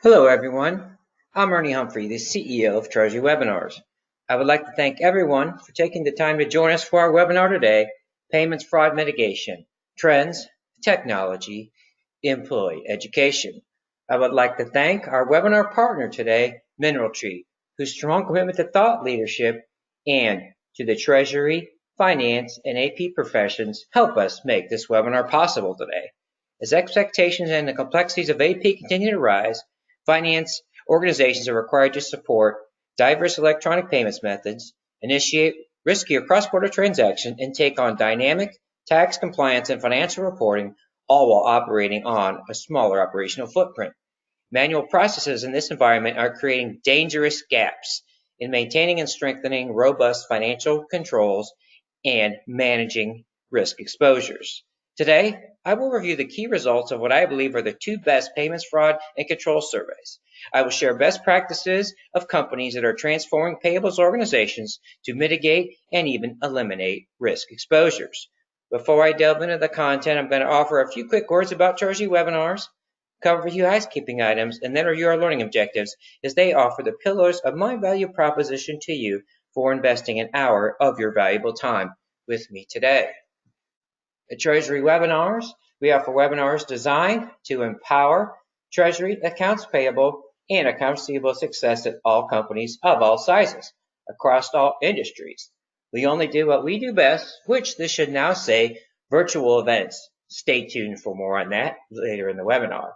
Hello, everyone. I'm Ernie Humphrey, the CEO of Treasury Webinars. I would like to thank everyone for taking the time to join us for our webinar today, Payments Fraud Mitigation, Trends, Technology, Employee Education. I would like to thank our webinar partner today, Mineral Tree, whose strong commitment to thought leadership and to the Treasury, Finance, and AP professions help us make this webinar possible today. As expectations and the complexities of AP continue to rise, finance organizations are required to support diverse electronic payments methods, initiate riskier cross-border transactions, and take on dynamic tax compliance and financial reporting, all while operating on a smaller operational footprint. Manual processes in this environment are creating dangerous gaps in maintaining and strengthening robust financial controls and managing risk exposures. Today, I will review the key results of what I believe are the two best payments fraud and control surveys. I will share best practices of companies that are transforming payables organizations to mitigate and even eliminate risk exposures. Before I delve into the content, I'm going to offer a few quick words about Treasury Webinars, cover a few housekeeping items, and then review our learning objectives as they offer the pillars of my value proposition to you for investing an hour of your valuable time with me today. At Treasury Webinars, we offer webinars designed to empower Treasury, accounts payable, and accounts receivable success at all companies of all sizes, across all industries. We only do what we do best, which this should now say virtual events. Stay tuned for more on that later in the webinar.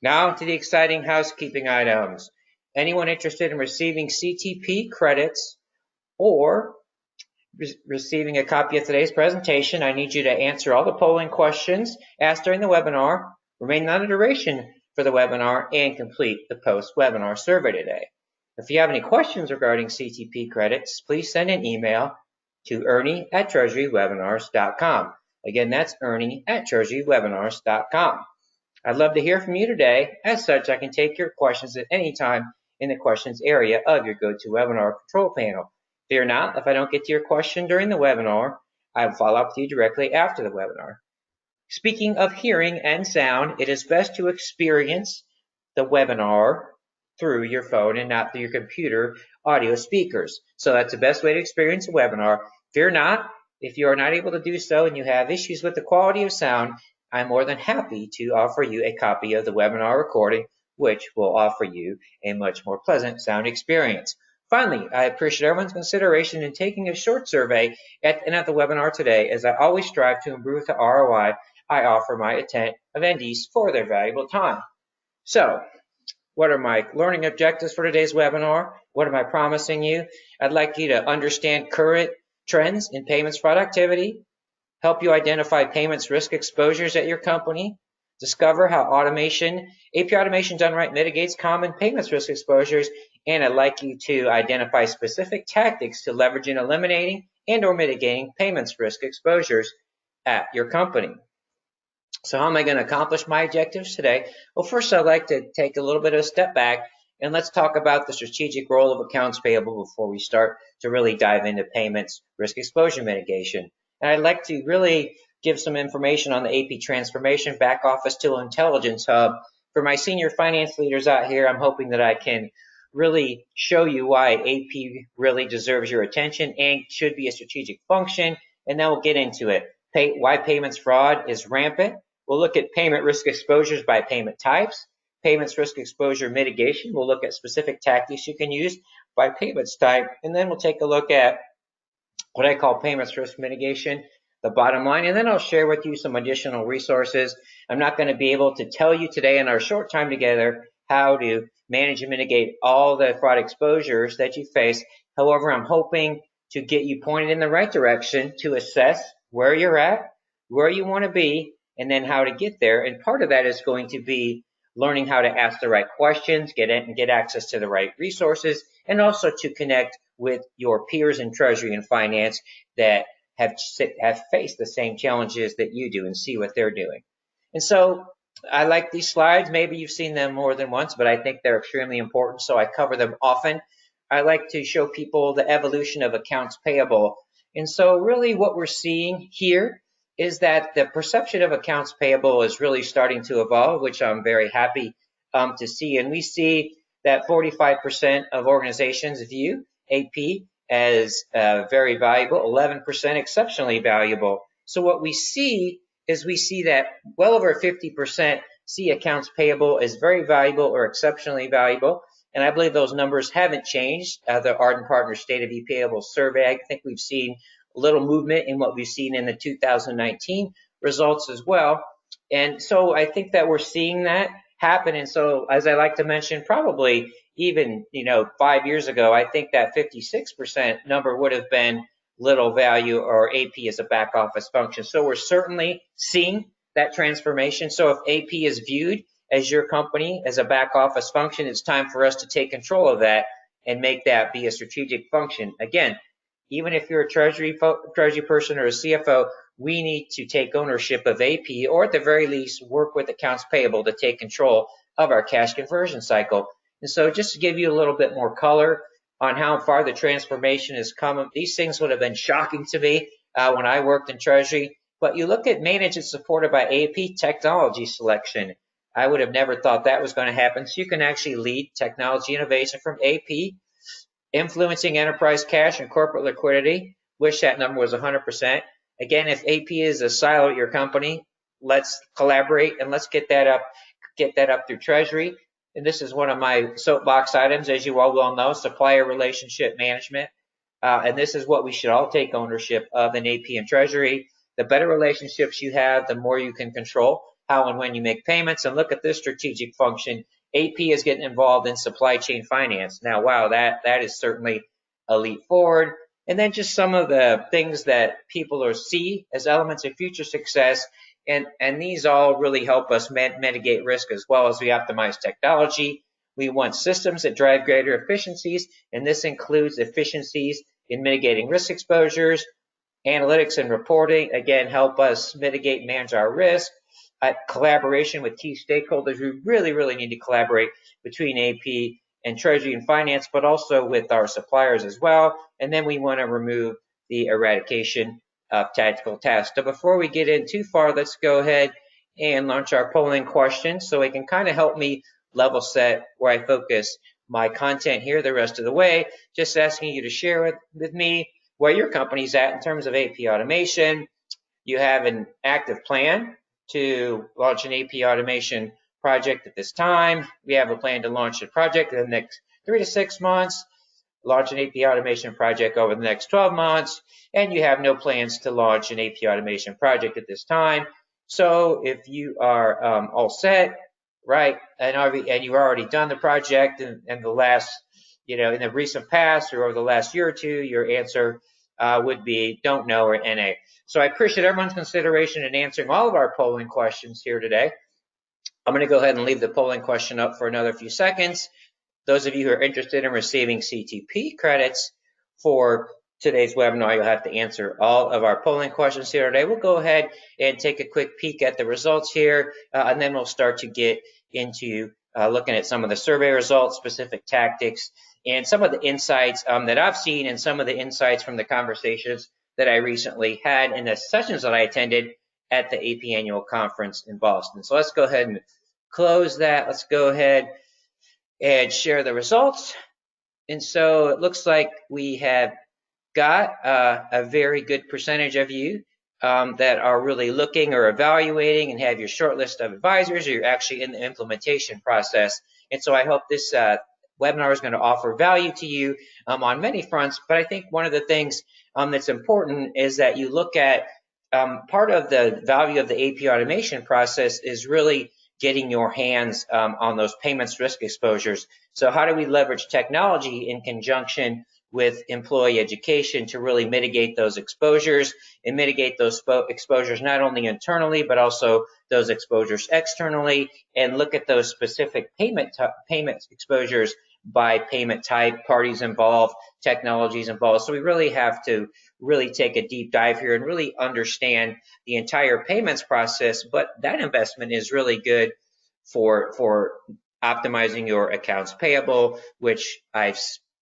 Now to the exciting housekeeping items. Anyone interested in receiving CTP credits or receiving a copy of today's presentation, I need you to answer all the polling questions asked during the webinar, remain on the duration for the webinar, and complete the post-webinar survey today. If you have any questions regarding CTP credits, please send an email to Ernie@treasurywebinars.com. Again, that's Ernie@treasurywebinars.com. I'd love to hear from you today. As such, I can take your questions at any time in the questions area of your GoToWebinar control panel. Fear not, if I don't get to your question during the webinar, I will follow up with you directly after the webinar. Speaking of hearing and sound, it is best to experience the webinar through your phone and not through your computer audio speakers. So that's the best way to experience a webinar. Fear not, if you are not able to do so and you have issues with the quality of sound, I'm more than happy to offer you a copy of the webinar recording, which will offer you a much more pleasant sound experience. Finally, I appreciate everyone's consideration in taking a short survey at the end of the webinar today, as I always strive to improve the ROI I offer my attendees for their valuable time. So, what are my learning objectives for today's webinar? What am I promising you? I'd like you to understand current trends in payments fraud activity, help you identify payments risk exposures at your company, discover how AP automation done right mitigates common payments risk exposures, and I'd like you to identify specific tactics to leverage in eliminating and or mitigating payments risk exposures at your company. So how am I going to accomplish my objectives today? Well, first I'd like to take a little bit of a step back and let's talk about the strategic role of accounts payable before we start to really dive into payments risk exposure mitigation. And I'd like to really give some information on the AP transformation back office tool intelligence hub. For my senior finance leaders out here, I'm hoping that I can really show you why AP really deserves your attention and should be a strategic function, and then we'll get into it. Why payments fraud is rampant. We'll look at payment risk exposures by payment types. Payments risk exposure mitigation. We'll look at specific tactics you can use by payments type, and then we'll take a look at what I call payments risk mitigation, the bottom line, and then I'll share with you some additional resources. I'm not going to be able to tell you today in our short time together how to manage and mitigate all the fraud exposures that you face. However, I'm hoping to get you pointed in the right direction to assess where you're at, where you want to be, and then how to get there. And part of that is going to be learning how to ask the right questions, get access to the right resources, and also to connect with your peers in Treasury and Finance that have faced the same challenges that you do and see what they're doing. And so I like these slides. Maybe you've seen them more than once, but I think they're extremely important, so I cover them often. I like to show people the evolution of accounts payable. And so really what we're seeing here is that the perception of accounts payable is really starting to evolve, which I'm very happy to see. And we see that 45% of organizations view AP as very valuable, 11% exceptionally valuable. So what we see is we see that well over 50% see accounts payable as very valuable or exceptionally valuable. And I believe those numbers haven't changed. The Ardent Partners State of Payable survey, I think we've seen a little movement in what we've seen in the 2019 results as well. And so I think that we're seeing that happen. And so, as I like to mention, probably even 5 years ago, I think that 56% number would have been little value or AP as a back office function. So we're certainly seeing that transformation. So if AP is viewed as your company as a back office function, it's time for us to take control of that and make that be a strategic function. Again, even if you're a treasury person or a CFO, we need to take ownership of AP, or at the very least work with accounts payable to take control of our cash conversion cycle. And so just to give you a little bit more color on how far the transformation has come, these things would have been shocking to me when I worked in treasury. But you look at managed and supported by AP technology selection. I would have never thought that was going to happen. So you can actually lead technology innovation from AP, influencing enterprise cash and corporate liquidity. Wish that number was 100%. Again, if AP is a silo at your company, let's collaborate and let's get that up through Treasury. And this is one of my soapbox items, as you all well know, supplier relationship management. And this is what we should all take ownership of in AP and Treasury. The better relationships you have, the more you can control how and when you make payments. And look at this strategic function. AP is getting involved in supply chain finance. Now, wow, that is certainly a leap forward. And then just some of the things that people see as elements of future success. And these all really help us mitigate risk as well as we optimize technology. We want systems that drive greater efficiencies, and this includes efficiencies in mitigating risk exposures. Analytics and reporting, again, help us mitigate and manage our risk. Collaboration with key stakeholders. We really, really need to collaborate between AP and Treasury and Finance, but also with our suppliers as well. And then we want to remove the eradication of tactical tasks. So before we get in too far, let's go ahead and launch our polling question so it can kind of help me level set where I focus my content here the rest of the way. Just asking you to share with me where your company's at in terms of AP automation. You have an active plan to launch an AP automation project at this time. We have a plan to launch a project in the next 3 to 6 months, launch an AP automation project over the next 12 months, and you have no plans to launch an AP automation project at this time. So if you are all set, right, and you've already done the project in the last, in the recent past or over the last year or two, your answer would be don't know or NA. So I appreciate everyone's consideration in answering all of our polling questions here today. I'm going to go ahead and leave the polling question up for another few seconds. Those of you who are interested in receiving CTP credits for today's webinar, you'll have to answer all of our polling questions here today. We'll go ahead and take a quick peek at the results here, and then we'll start to get into looking at some of the survey results, specific tactics, and some of the insights that I've seen and some of the insights from the conversations that I recently had in the sessions that I attended at the AP Annual Conference in Boston. So let's go ahead and close that. Let's go ahead and share the results. And so it looks like we have got a very good percentage of you that are really looking or evaluating and have your short list of advisors, or you're actually in the implementation process. And so I hope this webinar is going to offer value to you on many fronts. But I think one of the things that's important is that you look at part of the value of the AP automation process is really getting your hands on those payments risk exposures. So how do we leverage technology in conjunction with employee education to really mitigate those exposures and mitigate those exposures not only internally, but also those exposures externally, and look at those specific payment exposures by payment type, parties involved, technologies involved. So we really have to really take a deep dive here and really understand the entire payments process. But that investment is really good for optimizing your accounts payable, which I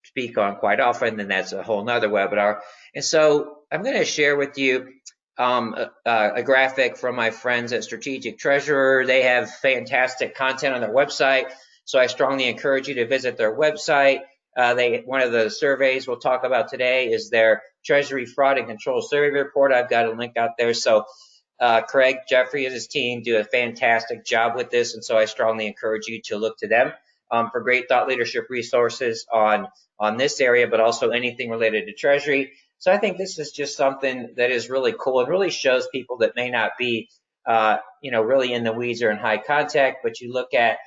speak on quite often, and that's a whole nother webinar. And so I'm going to share with you a graphic from my friends at Strategic Treasurer. They have fantastic content on their website, so I strongly encourage you to visit their website. One of the surveys we'll talk about today is their Treasury Fraud and Control Survey Report. I've got a link out there. So Craig, Jeffrey, and his team do a fantastic job with this, and so I strongly encourage you to look to them for great thought leadership resources on this area, but also anything related to Treasury. So I think this is just something that is really cool and really shows people that may not be, really in the weeds or in high contact, but you look at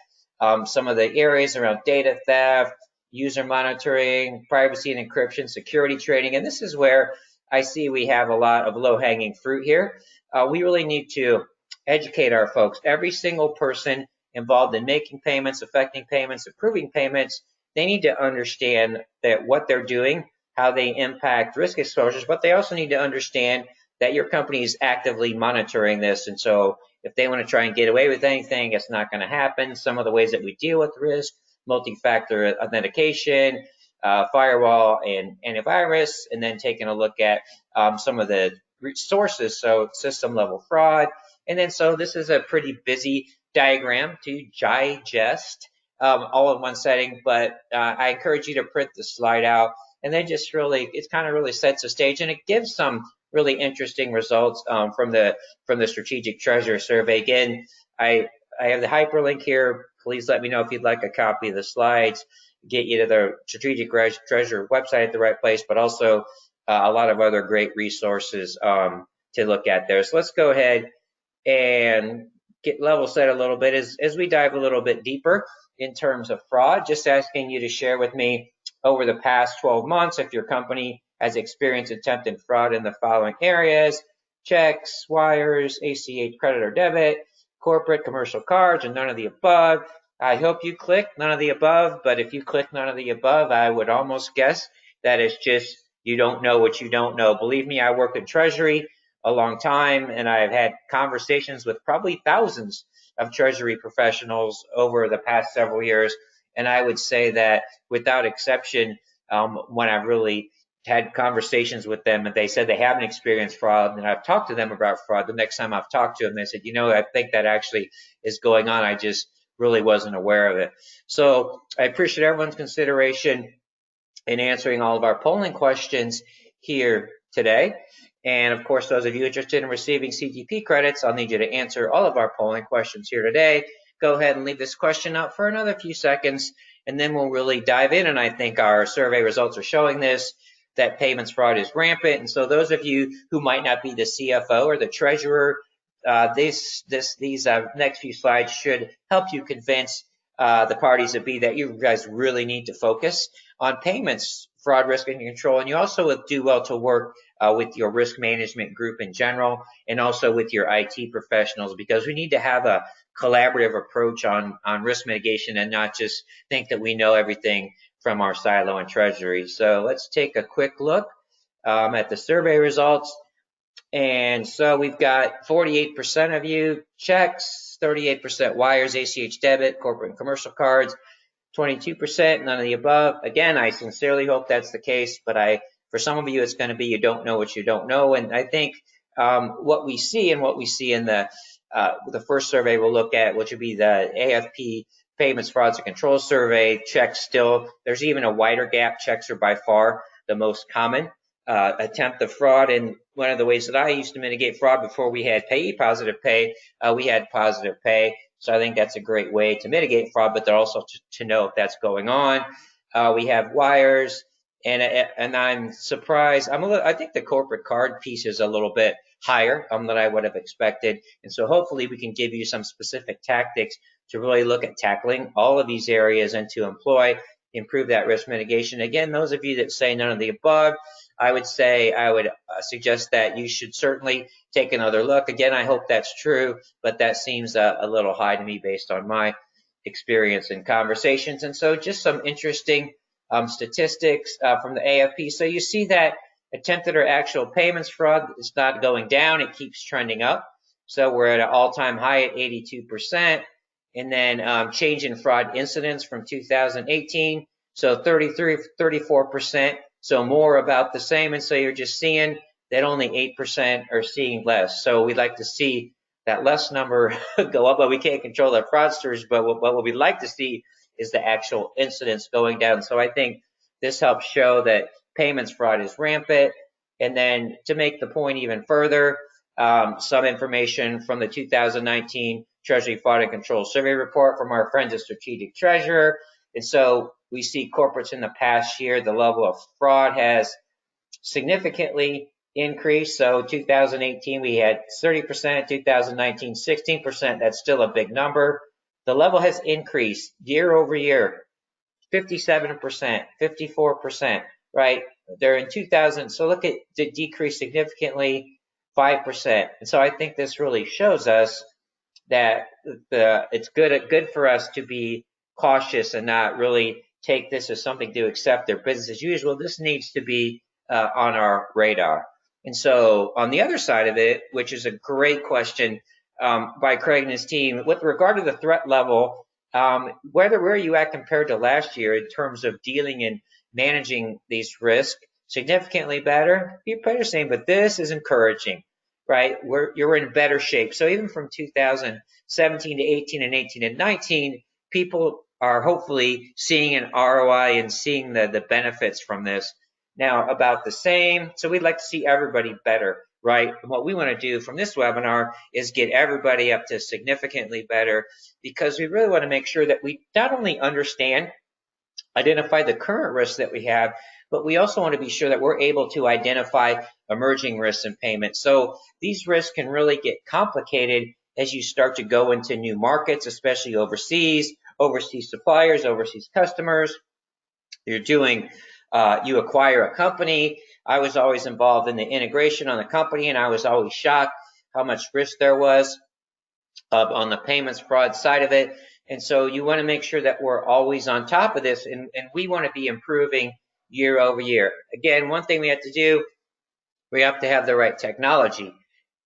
some of the areas around data theft, user monitoring, privacy and encryption, security trading, and this is where I see we have a lot of low-hanging fruit here. We really need to educate our folks. Every single person involved in making payments, affecting payments, approving payments, they need to understand that what they're doing, how they impact risk exposures, but they also need to understand that your company is actively monitoring this. And so if they want to try and get away with anything, it's not going to happen. Some of the ways that we deal with risk, multi-factor authentication, firewall, and antivirus, and then taking a look at some of the sources, so system level fraud. And then so this is a pretty busy diagram to digest all in one setting, but I encourage you to print the slide out, and then just really, it kind of really sets the stage, and it gives some really interesting results from the Strategic Treasurer survey. Again, I have the hyperlink here. Please let me know if you'd like a copy of the slides, get you to the Strategic Treasurer website at the right place, but also a lot of other great resources to look at there. So let's go ahead and get level set a little bit as we dive a little bit deeper in terms of fraud. Just asking you to share with me over the past 12 months if your company has experienced attempted fraud in the following areas: checks, wires, ACH credit or debit, corporate, commercial cards, and none of the above. I hope you click none of the above, but if you click none of the above, I would almost guess that it's just you don't know what you don't know. Believe me, I worked in Treasury a long time, and I've had conversations with probably thousands of Treasury professionals over the past several years, and I would say that without exception, when I've really had conversations with them and they said they haven't experienced fraud, and I've talked to them about fraud, the next time I've talked to them, they said, I think that actually is going on. I just really wasn't aware of it. So I appreciate everyone's consideration in answering all of our polling questions here today. And of course, those of you interested in receiving CTP credits, I'll need you to answer all of our polling questions here today. Go ahead and leave this question up for another few seconds, and then we'll really dive in. And I think our survey results are showing this, that payments fraud is rampant. And so those of you who might not be the CFO or the treasurer, these next few slides should help you convince the parties that be that you guys really need to focus on payments, fraud, risk, and control. And you also would do well to work with your risk management group in general, and also with your IT professionals, because we need to have a collaborative approach on risk mitigation and not just think that we know everything from our silo in Treasury. So let's take a quick look at the survey results. And so we've got 48% of you checks, 38% wires, ACH debit, corporate and commercial cards, 22% none of the above. Again, I sincerely hope that's the case, but for some of you, it's going to be you don't know what you don't know. And I think what we see in the first survey we'll look at, which would be the AFP Payments, Frauds, and Control Survey, checks still, there's even a wider gap. Checks are by far the most common attempt of fraud. And one of the ways that I used to mitigate fraud before we had payee positive pay, we had positive pay. So I think that's a great way to mitigate fraud, but also to know if that's going on. We have wires, and I'm surprised. I think the corporate card piece is a little bit higher than I would have expected. And so hopefully we can give you some specific tactics to really look at tackling all of these areas and to improve that risk mitigation. Again, those of you that say none of the above, I would suggest that you should certainly take another look. Again, I hope that's true, but that seems a little high to me based on my experience and conversations. And so just some interesting statistics from the AFP. So you see that attempted or actual payments fraud is not going down. It keeps trending up. So we're at an all-time high at 82%. And then change in fraud incidents from 2018. So 34%. So more about the same. And so you're just seeing that only 8% are seeing less. So we'd like to see that less number go up, but we can't control the fraudsters. But what we'd like to see is the actual incidents going down. So I think this helps show that payments fraud is rampant. And then to make the point even further, some information from the 2019 Treasury Fraud and Control Survey report from our friends at Strategic Treasurer. And so we see corporates in the past year, the level of fraud has significantly increased. So 2018, we had 30%, 2019, 16%. That's still a big number. The level has increased year over year, 57%, 54%, right? They're in 2000. So look at the decrease significantly, 5%. And so I think this really shows us that it's good for us to be cautious and not really take this as something to accept their business as usual. This needs to be on our radar. And so on the other side of it, which is a great question by Craig and his team, with regard to the threat level, where are you at compared to last year in terms of dealing and managing these risks? Significantly better? You're pretty the same, but this is encouraging, right? You're in better shape. So even from 2017 to 18 and 18 and 19, people are hopefully seeing an ROI and seeing the benefits from this. Now about the same, so we'd like to see everybody better, right? And what we want to do from this webinar is get everybody up to significantly better, because we really want to make sure that we not only understand, identify the current risks that we have, but we also want to be sure that we're able to identify emerging risks in payment. So these risks can really get complicated as you start to go into new markets, especially overseas suppliers, overseas customers. You acquire a company. I was always involved in the integration on the company, and I was always shocked how much risk there was on the payments fraud side of it. And so you want to make sure that we're always on top of this, and we want to be improving year over year. Again, one thing we have to do, we have to have the right technology.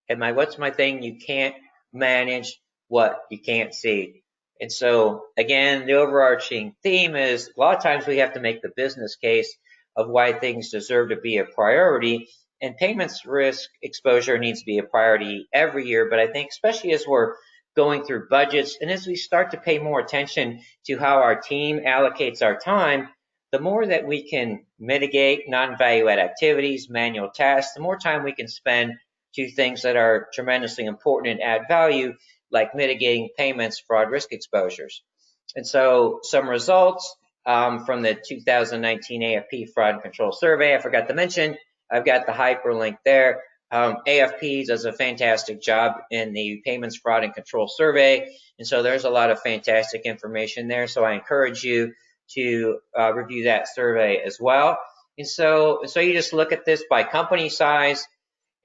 And what's my thing? You can't manage what you can't see. And so again, the overarching theme is a lot of times we have to make the business case of why things deserve to be a priority. And payments risk exposure needs to be a priority every year. But I think especially as we're going through budgets and as we start to pay more attention to how our team allocates our time, the more that we can mitigate non-value add activities, manual tasks, the more time we can spend to things that are tremendously important and add value, like mitigating payments fraud risk exposures. And so some results from the 2019 AFP Fraud and Control Survey, I forgot to mention, I've got the hyperlink there. AFP does a fantastic job in the Payments Fraud and Control Survey, and so there's a lot of fantastic information there. So I encourage you to review that survey as well. And so you just look at this by company size,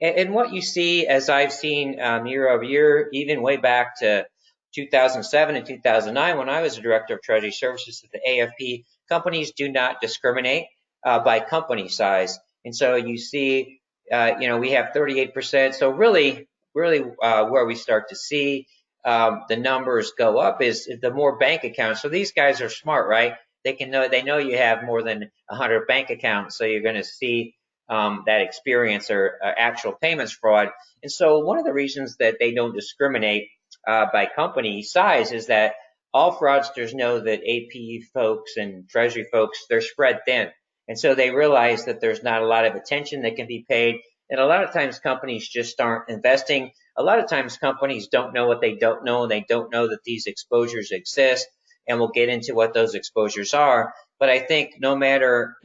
and what you see, as I've seen year over year, even way back to 2007 and 2009, when I was a director of Treasury Services at the AFP, companies do not discriminate by company size. And so you see, we have 38%. So really where we start to see the numbers go up is the more bank accounts. So these guys are smart, right? They know you have more than 100 bank accounts, so you're going to see that experience or actual payments fraud. And so one of the reasons that they don't discriminate by company size is that all fraudsters know that AP folks and Treasury folks, they're spread thin. And so they realize that there's not a lot of attention that can be paid. And a lot of times companies just aren't investing. A lot of times companies don't know what they don't know. They don't know that these exposures exist. And we'll get into what those exposures are. But I think no matter,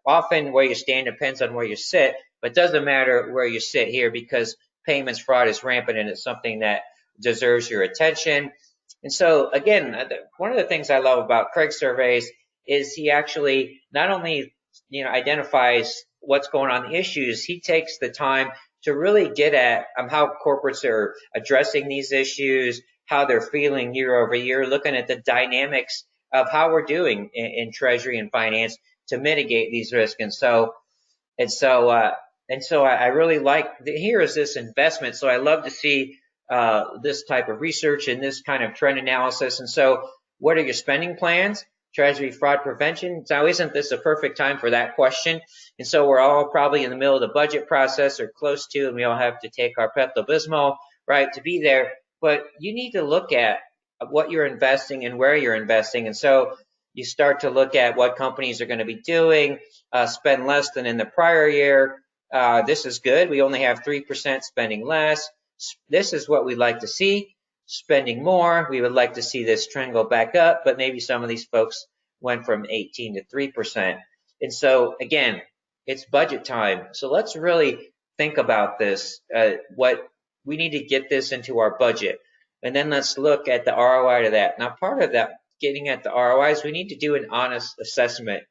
often where you stand depends on where you sit, but it doesn't matter where you sit here, because payments fraud is rampant and it's something that deserves your attention. And so again, one of the things I love about Craig's surveys is he actually not only identifies what's going on, the issues, he takes the time to really get at how corporates are addressing these issues, how they're feeling year over year, looking at the dynamics of how we're doing in Treasury and finance to mitigate these risks. And so I really like, here is this investment. So I love to see this type of research and this kind of trend analysis. And so what are your spending plans? Treasury Fraud Prevention. So isn't this a perfect time for that question? And so we're all probably in the middle of the budget process or close to, and we all have to take our Pepto-Bismol, right, to be there. But you need to look at what you're investing and where you're investing. And so you start to look at what companies are going to be doing, spend less than in the prior year. This is good. We only have 3% spending less. This is what we'd like to see. Spending more. We would like to see this trend go back up, but maybe some of these folks went from 18 to 3%. And so again, it's budget time. So let's really think about this. What we need to get this into our budget. And then let's look at the ROI to that. Now, part of that, getting at the ROIs, we need to do an honest assessment,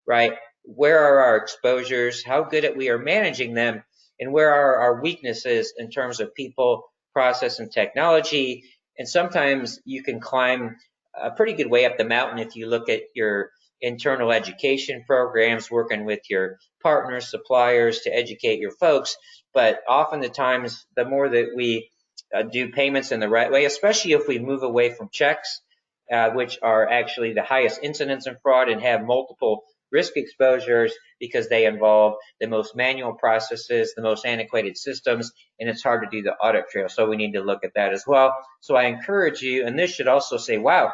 right? Where are our exposures? How good at we are managing them? And where are our weaknesses in terms of people, process, and technology? And sometimes you can climb a pretty good way up the mountain if you look at your internal education programs, working with your partners, suppliers to educate your folks. But often the times, the more that we do payments in the right way, especially if we move away from checks, which are actually the highest incidence in fraud and have multiple risk exposures because they involve the most manual processes, the most antiquated systems, and it's hard to do the audit trail. So we need to look at that as well. So I encourage you, and this should also say, wow,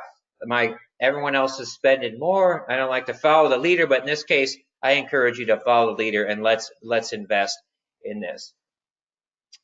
everyone else is spending more. I don't like to follow the leader, but in this case, I encourage you to follow the leader and let's invest in this.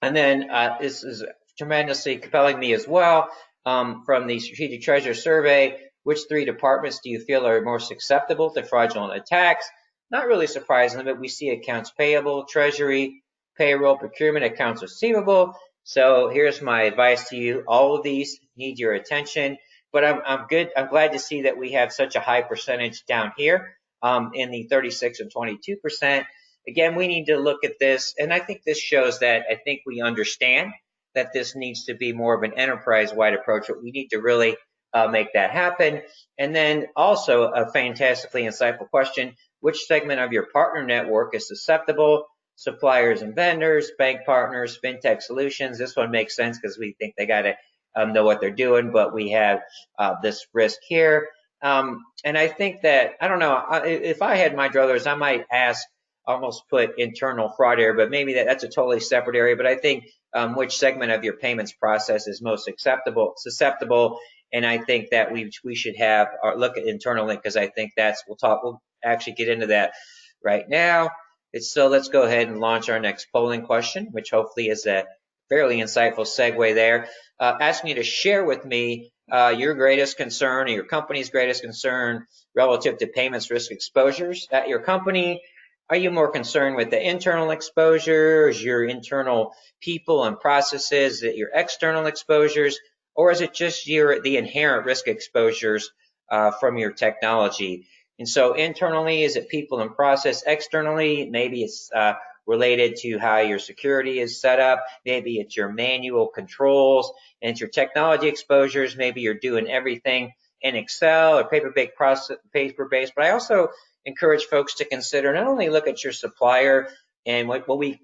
And then this is tremendously compelling me as well from the Strategic Treasure Survey. Which 3 departments do you feel are more susceptible to fraudulent attacks? Not really surprisingly, but we see accounts payable, treasury, payroll, procurement, accounts receivable. So here's my advice to you. All of these need your attention, but I'm glad to see that we have such a high percentage down here in the 36 and 22%. Again, we need to look at this, and I think this shows that I think we understand that this needs to be more of an enterprise-wide approach, but we need to really make that happen. And then also a fantastically insightful question, which segment of your partner network is susceptible? Suppliers and vendors, bank partners, fintech solutions. This one makes sense because we think they got to know what they're doing, but we have this risk here. And I think that, I don't know, if I had my druthers, I might almost put internal fraud area, but maybe that's a totally separate area. But I think which segment of your payments process is most susceptible. And I think that we should have our look at internally, because I think we'll actually get into that right now. So let's go ahead and launch our next polling question, which hopefully is a fairly insightful segue there. Asking you to share with me your greatest concern or your company's greatest concern relative to payments risk exposures at your company. Are you more concerned with the internal exposures, your internal people and processes, your external exposures, or is it just the inherent risk exposures from your technology? And so internally, is it people and process? Externally, maybe it's related to how your security is set up. Maybe it's your manual controls, and it's your technology exposures. Maybe you're doing everything in Excel or paper-based. But I also encourage folks to consider not only look at your supplier and what we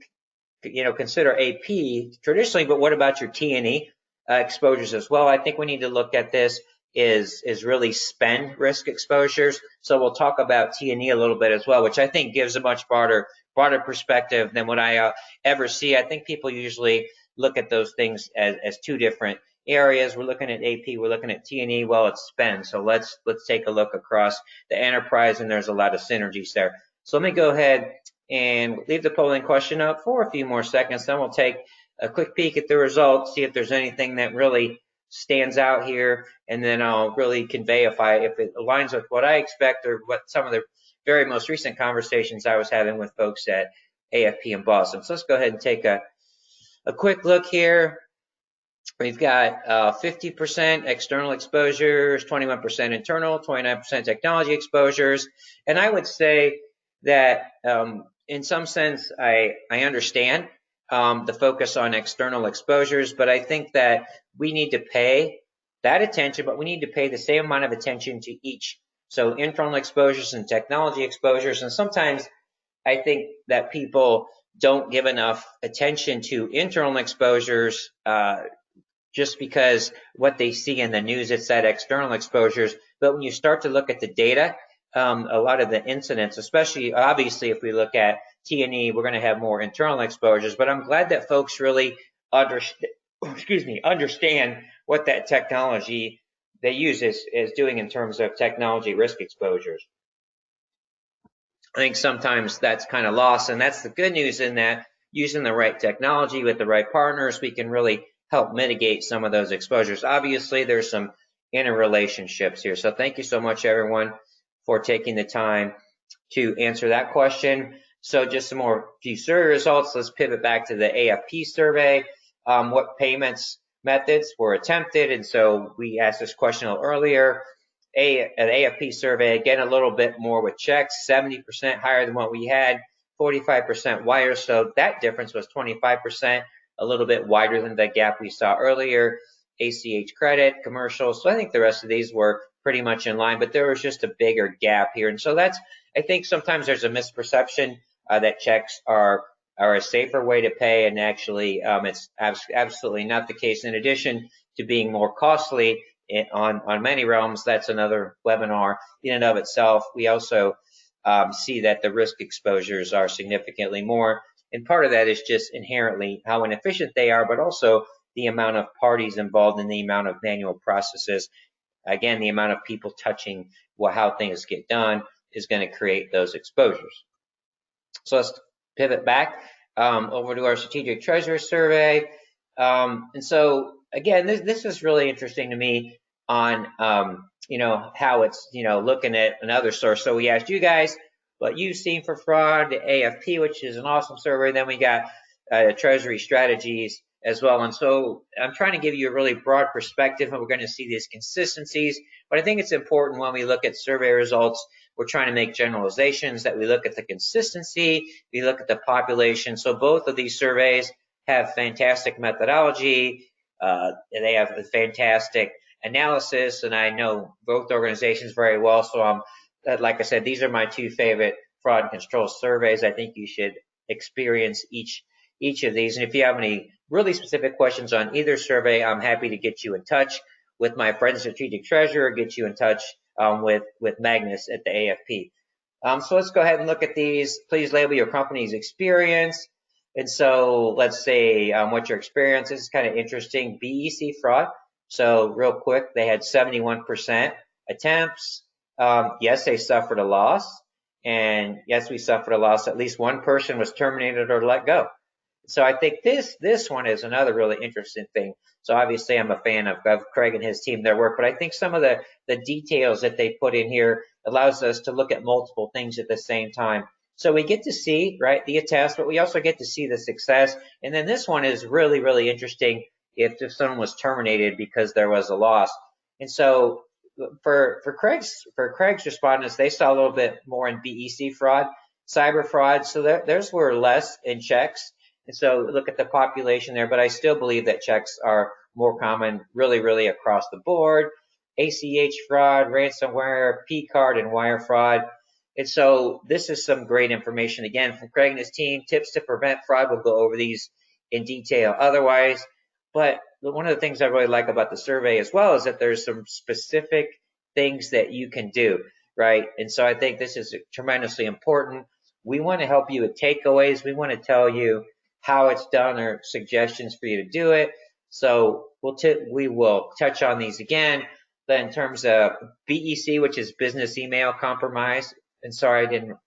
consider AP traditionally, but what about your T&E exposures as well? I think we need to look at this is really spend risk exposures. So we'll talk about T&E a little bit as well, which I think gives a much broader perspective than what I ever see. I think people usually look at those things as 2 different areas. We're looking at AP, we're looking at T&E. Well, it's spend. So let's take a look across the enterprise, and there's a lot of synergies there. So let me go ahead and leave the polling question up for a few more seconds. Then we'll take a quick peek at the results, see if there's anything that really stands out here, and then I'll really convey if it aligns with what I expect or what some of the very most recent conversations I was having with folks at AFP in Boston. So let's go ahead and take a quick look here. We've got 50% external exposures, 21% internal, 29% technology exposures. And I would say that in some sense, I understand the focus on external exposures, but I think that we need to pay that attention, but we need to pay the same amount of attention to each. So internal exposures and technology exposures. And sometimes I think that people don't give enough attention to internal exposures just because what they see in the news, it's that external exposures But when you start to look at the data, a lot of the incidents, especially obviously if we look at T&E, we're going to have more internal exposures. But I'm glad that folks really understand what that technology they use is doing in terms of technology risk exposures. I think sometimes that's kind of lost, and that's the good news in that using the right technology with the right partners, we can really help mitigate some of those exposures. Obviously, there's some interrelationships here. So thank you so much, everyone, for taking the time to answer that question. So just some more few survey results. Let's pivot back to the AFP survey. What payments methods were attempted? And so we asked this question a little earlier. An AFP survey, again, a little bit more with checks, 70% higher than what we had, 45% wires. So that difference was 25%, a little bit wider than the gap we saw earlier. ACH credit, commercial. So I think the rest of these were pretty much in line, but there was just a bigger gap here. And so that's, I think sometimes there's a misperception that checks are a safer way to pay, and actually it's absolutely not the case. In addition to being more costly on many realms, that's another webinar in and of itself. We also see that the risk exposures are significantly more, and part of that is just inherently how inefficient they are, but also the amount of parties involved and the amount of manual processes. Again, the amount of people touching how things get done is going to create those exposures. So let's pivot back over to our strategic treasury survey. And so again, this is really interesting to me on how it's looking at another source. So we asked you guys what you've seen for fraud, the AFP, which is an awesome survey. Then we got treasury strategies as well. And so I'm trying to give you a really broad perspective, and we're going to see these consistencies. But I think it's important when we look at survey results, we're trying to make generalizations, that we look at the consistency, we look at the population. So both of these surveys have fantastic methodology. They have a fantastic analysis, and I know both organizations very well. So like I said, these are my two favorite fraud and control surveys. I think you should experience each of these. And if you have any really specific questions on either survey, I'm happy to get you in touch with my friend Strategic Treasurer, get you in touch with Magnus at the AFP. So let's go ahead and look at these. Please label your company's experience. And so let's say what your experience is. Kind of interesting. BEC fraud. So real quick, they had 71% attempts. Yes, they suffered a loss. And yes, we suffered a loss. At least one person was terminated or let go. So I think this one is another really interesting thing. So obviously I'm a fan of Craig and his team, their work, but I think some of the details that they put in here allows us to look at multiple things at the same time. So we get to see, right, the attest, but we also get to see the success. And then this one is really, really interesting if someone was terminated because there was a loss. And so for Craig's respondents, they saw a little bit more in BEC fraud, cyber fraud. So theirs were less in checks. And so look at the population there, but I still believe that checks are more common really, really across the board. ACH fraud, ransomware, P-card, and wire fraud. And so this is some great information, again, from Craig and his team. Tips to prevent fraud. We'll go over these in detail otherwise. But one of the things I really like about the survey as well is that there's some specific things that you can do, right? And so I think this is tremendously important. We want to help you with takeaways. We want to tell you how it's done or suggestions for you to do it. So we will touch on these again. Then in terms of BEC, which is business email compromise, and sorry I didn't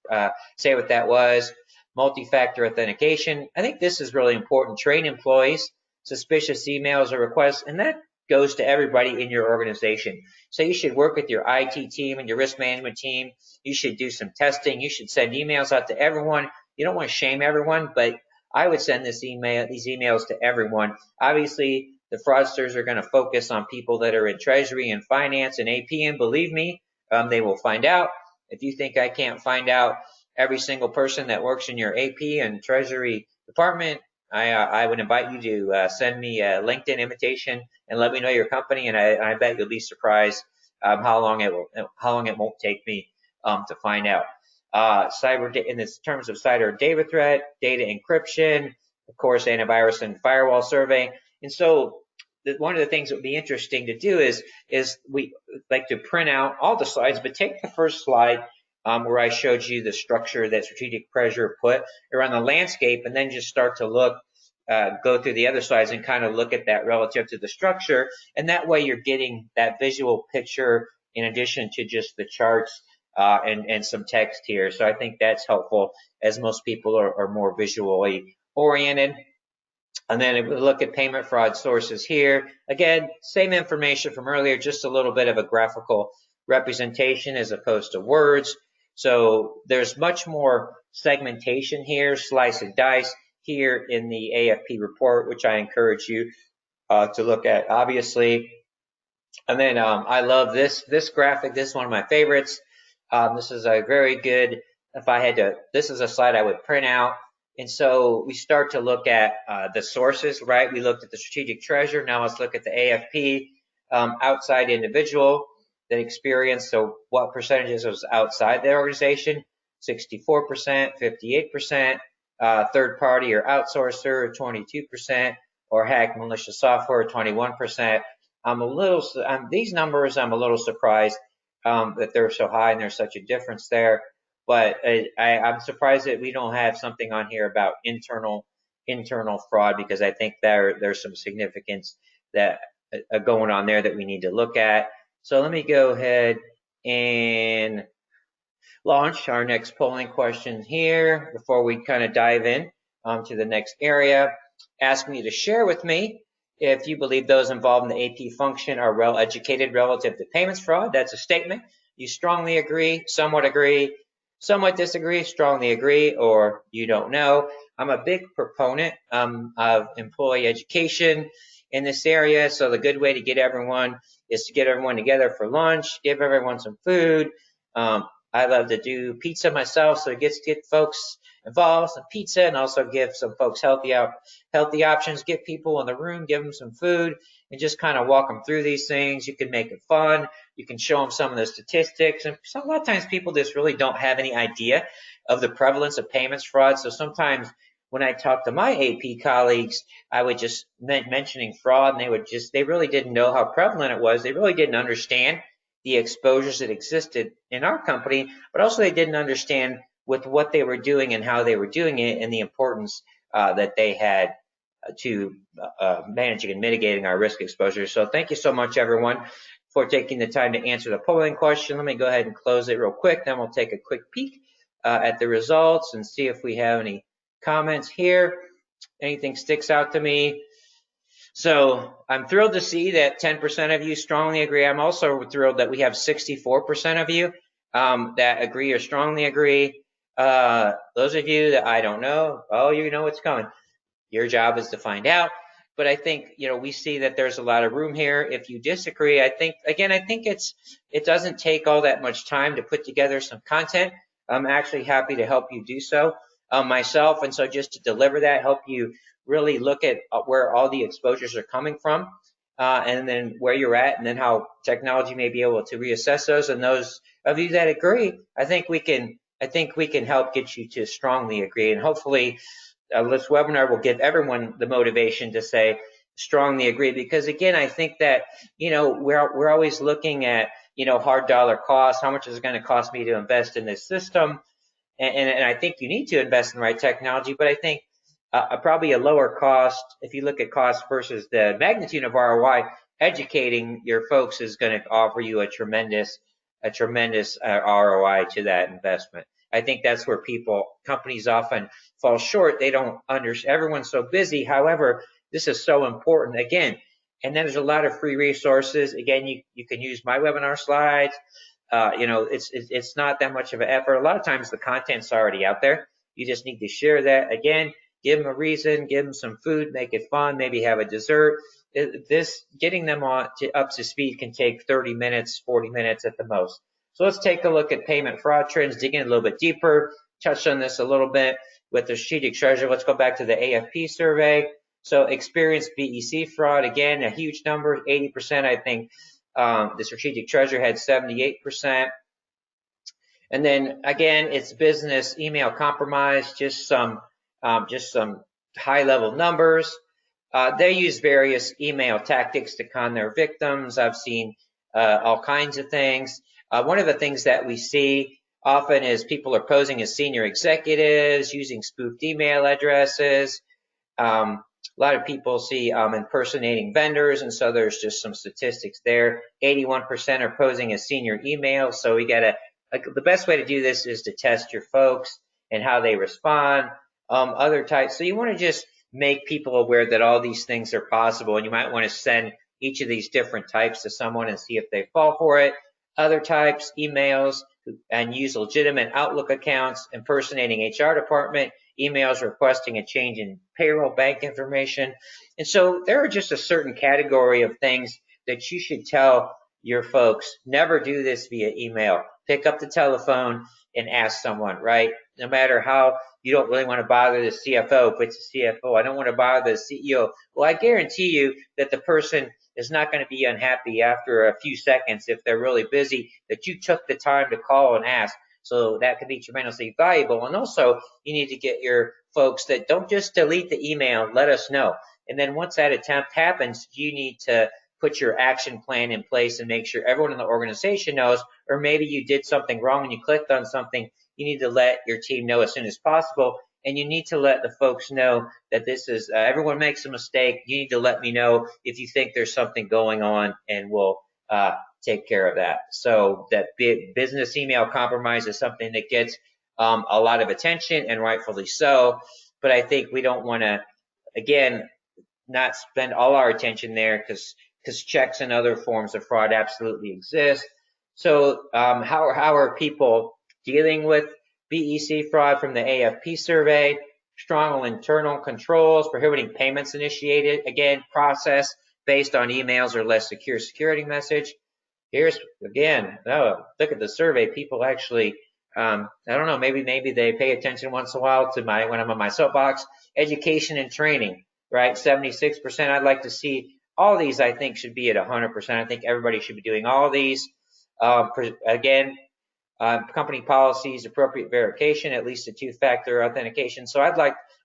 say what that was, multi-factor authentication. I think this is really important. Train employees, suspicious emails or requests, and that goes to everybody in your organization. So you should work with your IT team and your risk management team. You should do some testing. You should send emails out to everyone. You don't want to shame everyone, but I would send these emails to everyone. Obviously, the fraudsters are going to focus on people that are in Treasury and Finance and AP, and believe me, they will find out. If you think I can't find out every single person that works in your AP and Treasury department, I would invite you to send me a LinkedIn invitation and let me know your company, and I bet you'll be surprised how long it won't take me to find out. In terms of cyber data threat, data encryption, of course, antivirus and firewall survey. And so one of the things that would be interesting to do is we like to print out all the slides, but take the first slide where I showed you the structure that strategic treasurer put around the landscape, and then just start to look, go through the other slides and kind of look at that relative to the structure. And that way you're getting that visual picture in addition to just the charts and some text here. So I think that's helpful, as most people are more visually oriented. And then if we look at payment fraud sources here, again, same information from earlier, just a little bit of a graphical representation as opposed to words. So there's much more segmentation here, slice and dice here in the AFP report, which I encourage you to look at, obviously. And then I love this graphic. This is one of my favorites. This is a very good, this is a slide I would print out. And so we start to look at the sources, right? We looked at the strategic treasurer. Now let's look at the AFP outside individual that experienced. So what percentages was outside the organization? 64%, 58%, third party or outsourcer, 22%, or hack malicious software, 21%. These numbers, I'm a little surprised that they're so high and there's such a difference there. But I'm surprised that we don't have something on here about internal fraud, because I think there's some significance that going on there that we need to look at. So let me go ahead and launch our next polling question here before we kind of dive in to the next area. Asking you to share with me if you believe those involved in the AP function are well educated relative to payments fraud. That's a statement. You strongly agree, somewhat disagree, strongly agree, or you don't know. I'm a big proponent of employee education in this area. So the good way to get everyone is to get everyone together for lunch, give everyone some food. I love to do pizza myself, so it gets to get folks involved, some pizza, and also give some folks healthy options, get people in the room, give them some food, and just kind of walk them through these things. You can make it fun. You can show them some of the statistics. And so a lot of times people just really don't have any idea of the prevalence of payments fraud. So sometimes when I talk to my AP colleagues, I would just mentioning fraud, and they really didn't know how prevalent it was. They really didn't understand the exposures that existed in our company, but also they didn't understand with what they were doing and how they were doing it, and the importance that they had to managing and mitigating our risk exposure. So thank you so much, everyone, for taking the time to answer the polling question. Let me go ahead and close it real quick. Then we'll take a quick peek at the results and see if we have any comments here. Anything sticks out to me. So I'm thrilled to see that 10% of you strongly agree. I'm also thrilled that we have 64% of you that agree or strongly agree. Those of you that I don't know, oh, you know what's coming. Your job is to find out. But I think, we see that there's a lot of room here. If you disagree, I think it doesn't take all that much time to put together some content. I'm actually happy to help you do so myself. And so just to deliver that, help you really look at where all the exposures are coming from, and then where you're at, and then how technology may be able to reassess those. And those of you that agree, I think we can help get you to strongly agree. And hopefully this webinar will give everyone the motivation to say strongly agree, because again, I think that we're always looking at hard dollar costs. How much is it going to cost me to invest in this system? And I think you need to invest in the right technology, but I think probably a lower cost, if you look at cost versus the magnitude of ROI, educating your folks is going to offer you a tremendous ROI to that investment. I think that's where companies often fall short. They don't understand. Everyone's so busy. However, this is so important. Again, and then there's a lot of free resources. Again, you can use my webinar slides. It's not that much of an effort. A lot of times the content's already out there. You just need to share that. Again, give them a reason, give them some food, make it fun, maybe have a dessert. Getting them up to speed can take 30 minutes, 40 minutes at the most. So let's take a look at payment fraud trends, dig in a little bit deeper, touch on this a little bit with the strategic treasurer. Let's go back to the AFP survey. So experienced BEC fraud, again, a huge number, 80%. I think the strategic treasurer had 78%. And then again, it's business email compromise, just some high level numbers. They use various email tactics to con their victims. I've seen all kinds of things. One of the things that we see often is people are posing as senior executives, using spoofed email addresses. A lot of people see impersonating vendors, and so there's just some statistics there. 81% are posing as senior emails. So we got the best way to do this is to test your folks and how they respond. Other types. So you want to just make people aware that all these things are possible, and you might want to send each of these different types to someone and see if they fall for it. Other types, emails, and use legitimate Outlook accounts, impersonating HR department, emails requesting a change in payroll bank information. And so there are just a certain category of things that you should tell your folks. Never do this via email. Pick up the telephone and ask someone, right? No matter how you don't really want to bother the CFO, if it's a CFO, I don't want to bother the CEO. Well, I guarantee you that the person is not going to be unhappy after a few seconds if they're really busy, that you took the time to call and ask. So that can be tremendously valuable. And also, you need to get your folks that don't just delete the email, let us know. And then once that attempt happens, you need to put your action plan in place and make sure everyone in the organization knows, or maybe you did something wrong and you clicked on something. You need to let your team know as soon as possible. And you need to let the folks know that this is, everyone makes a mistake. You need to let me know if you think there's something going on, and we'll take care of that. So that business email compromise is something that gets a lot of attention, and rightfully so. But I think we don't want to, again, not spend all our attention there, because checks and other forms of fraud absolutely exist. So how are people dealing with BEC fraud from the AFP survey? Strong internal controls prohibiting payments initiated, again, process based on emails or less secure security message. Here's, again, look at the survey. People actually, I don't know, maybe they pay attention once in a while to when I'm on my soapbox. Education and training, right? 76%. I'd like to see all these. I think should be at 100%. I think everybody should be doing all of these. Again, company policies, appropriate verification, at least a two-factor authentication. So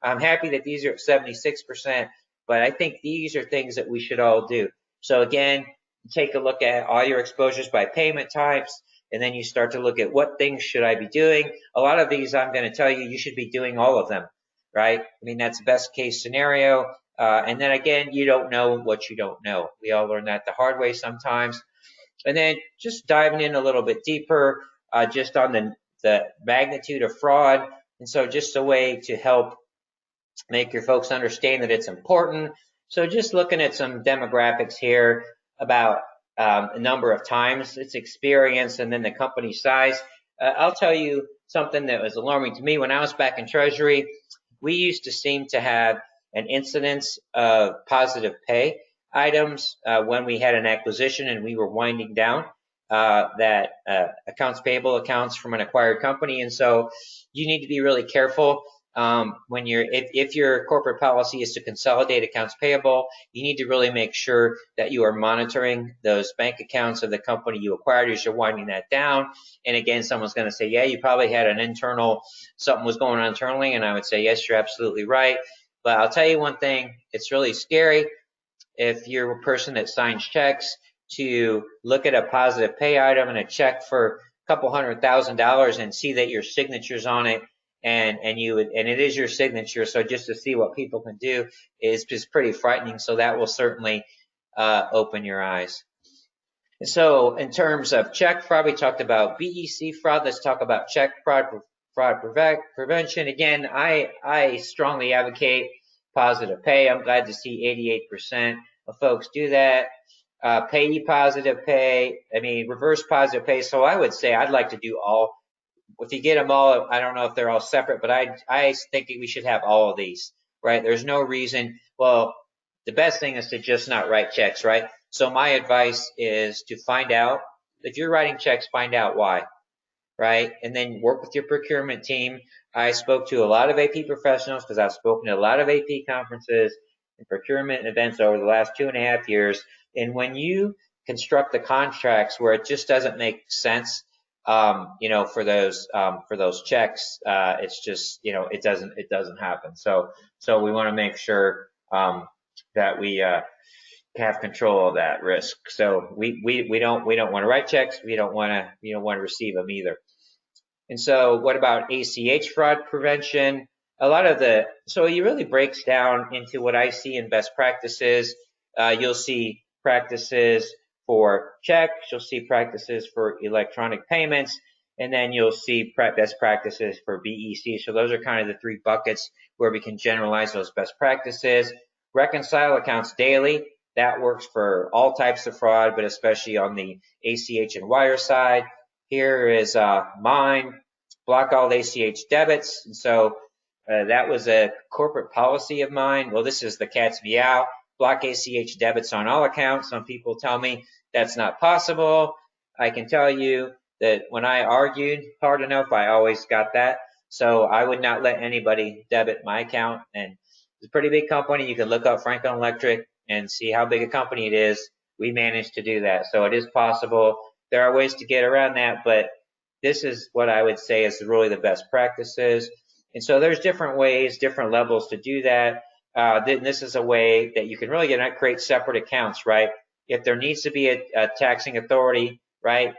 I'm happy that these are at 76%, but I think these are things that we should all do. So again, take a look at all your exposures by payment types, and then you start to look at what things should I be doing. A lot of these I'm going to tell you should be doing all of them, right? I mean, that's best case scenario. And then again, you don't know what you don't know. We all learn that the hard way sometimes. And then just diving in a little bit deeper, just on the magnitude of fraud. And so just a way to help make your folks understand that it's important. So just looking at some demographics here about a number of times it's experienced, and then the company size. I'll tell you something that was alarming to me. When I was back in Treasury, we used to seem to have an incidence of positive pay items when we had an acquisition and we were winding down that accounts payable accounts from an acquired company. And so you need to be really careful when if your corporate policy is to consolidate accounts payable, you need to really make sure that you are monitoring those bank accounts of the company you acquired as you're winding that down. And again, someone's going to say, yeah, you probably had something was going on internally. And I would say, yes, you're absolutely right. But I'll tell you one thing, it's really scary if you're a person that signs checks to look at a positive pay item and a check for a couple $100,000 and see that your signature's on it, and it is your signature. So just to see what people can do is just pretty frightening. So that will certainly open your eyes. And so in terms of check fraud, we talked about BEC fraud. Let's talk about check fraud prevention. Again, I strongly advocate positive pay. I'm glad to see 88% of folks do that. Payee positive pay, reverse positive pay. So I would say I'd like to do all. If you get them all, I don't know if they're all separate, but I think we should have all of these, right? There's no reason. Well, the best thing is to just not write checks, right? So my advice is to find out, if you're writing checks, find out why, right? And then work with your procurement team. I spoke to a lot of AP professionals because I've spoken to a lot of AP conferences and procurement events over the last 2.5 years. And when you construct the contracts where it just doesn't make sense, for those checks, it's just, it doesn't happen. So we want to make sure that we have control of that risk. So we don't want to write checks. We don't want to receive them either. And so what about ACH fraud prevention? So it really breaks down into what I see in best practices. You'll see practices for checks, you'll see practices for electronic payments, and then you'll see best practices for BEC. So those are kind of the three buckets where we can generalize those best practices. Reconcile accounts daily. That works for all types of fraud, but especially on the ACH and wire side. Here is mine. Block all ACH debits. And so that was a corporate policy of mine. Well, this is the cat's meow. Block ACH debits on all accounts. Some people tell me that's not possible. I can tell you that when I argued hard enough, I always got that. So I would not let anybody debit my account. And it's a pretty big company. You can look up Franklin Electric and see how big a company it is. We managed to do that. So it is possible. There are ways to get around that, but this is what I would say is really the best practices. And so there's different ways, different levels to do that. This is a way that you can really create separate accounts, right? If there needs to be a taxing authority, right?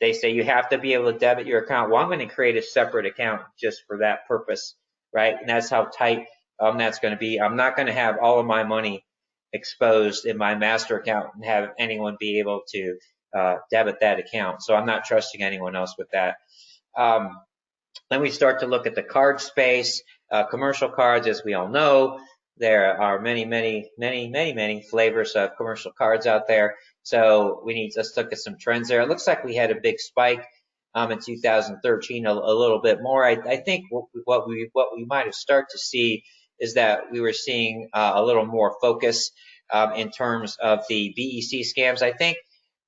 They say you have to be able to debit your account. Well, I'm going to create a separate account just for that purpose, right? And that's how tight that's going to be. I'm not going to have all of my money exposed in my master account and have anyone be able to debit that account. So I'm not trusting anyone else with that. Then we start to look at the card space. Commercial cards, as we all know, there are many flavors of commercial cards out there. So let's look at some trends there. It looks like we had a big spike in 2013, a little bit more. I think what we might have started to see is that we were seeing a little more focus in terms of the BEC scams. I think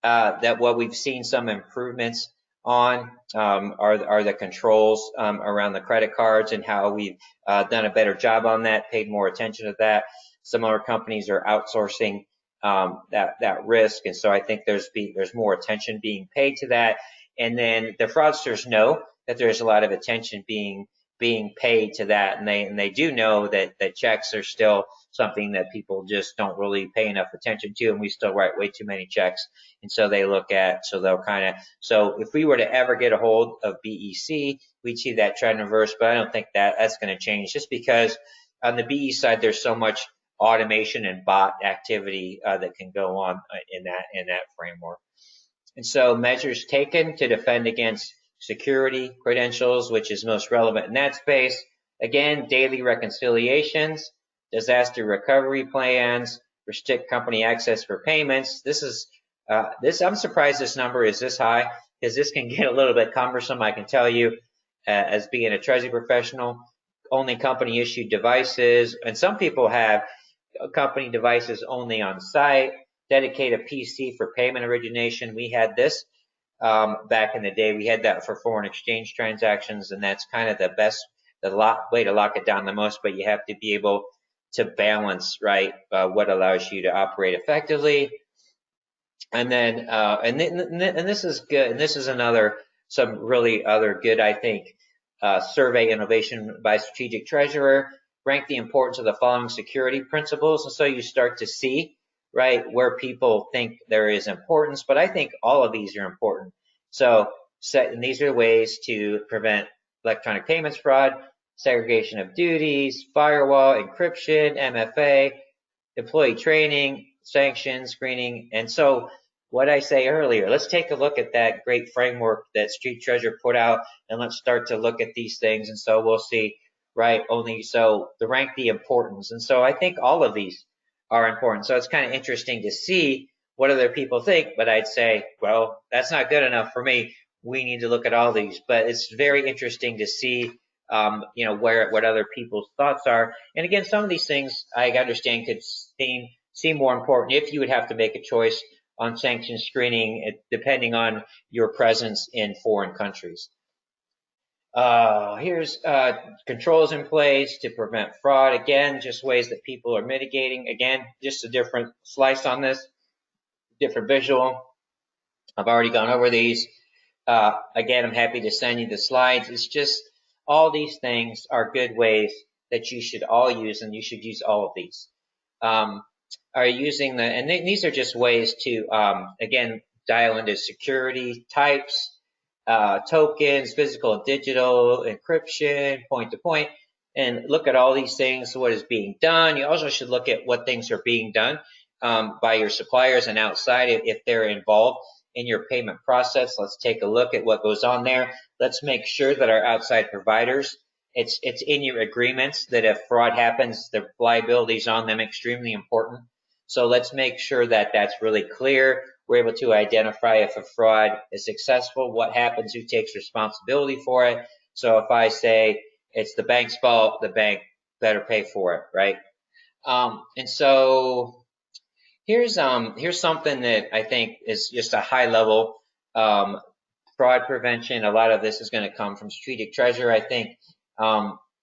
that what we've seen some improvements on are the controls around the credit cards and how we've done a better job on that, paid more attention to that. Some other companies are outsourcing that risk, and so I think there's more attention being paid to that. And then the fraudsters know that there's a lot of attention being paid to that, and they do know that checks are still something that people just don't really pay enough attention to, and we still write way too many checks. And so they'll so if we were to ever get a hold of BEC, we'd see that trend reverse, but I don't think that's going to change, just because on the BE side there's so much automation and bot activity that can go on in that framework. And so measures taken to defend against security credentials, which is most relevant in that space. Again, daily reconciliations, disaster recovery plans, restrict company access for payments. I'm surprised this number is this high, because this can get a little bit cumbersome. I can tell you, as being a Treasury professional, only company issued devices, and some people have company devices only on site. Dedicate a PC for payment origination. We had this back in the day. We had that for foreign exchange transactions, and that's kind of the best way to lock it down the most, but you have to be able to balance, right, what allows you to operate effectively. And then and this is good, and this is some really other good, I think, survey innovation by Strategic Treasurer. Rank the importance of the following security principles. And so you start to see, right, where people think there is importance, but I think all of these are important. So and these are ways to prevent electronic payments fraud: segregation of duties, firewall, encryption, MFA, employee training, sanctions, screening. And so what I say earlier, let's take a look at that great framework that Street Treasurer put out, and let's start to look at these things. And so we'll see, right, the rank the importance. And so I think all of these are important. So it's kind of interesting to see what other people think, but I'd say, well, that's not good enough for me. We need to look at all these. But it's very interesting to see what other people's thoughts are. And again, some of these things I understand could seem more important if you would have to make a choice on sanction screening, depending on your presence in foreign countries. Here's controls in place to prevent fraud. Again, just ways that people are mitigating. Again, just a different slice on this, different visual. I've already gone over these. Again, I'm happy to send you the slides. It's just all these things are good ways that you should all use, and you should use all of these. are using and these are just ways to, again, dial into security types, tokens, physical and digital, encryption, point to point, and look at all these things, what is being done. You also should look at what things are being done by your suppliers and outside if they're involved in your payment process. Let's take a look at what goes on there. Let's make sure that our outside providers, it's in your agreements that if fraud happens, the liability is on them, extremely important. So let's make sure that that's really clear. We're able to identify if a fraud is successful, what happens, who takes responsibility for it. So if I say it's the bank's fault, the bank better pay for it, right? And so here's something that I think is just a high level fraud prevention. A lot of this is going to come from strategic treasure, I think.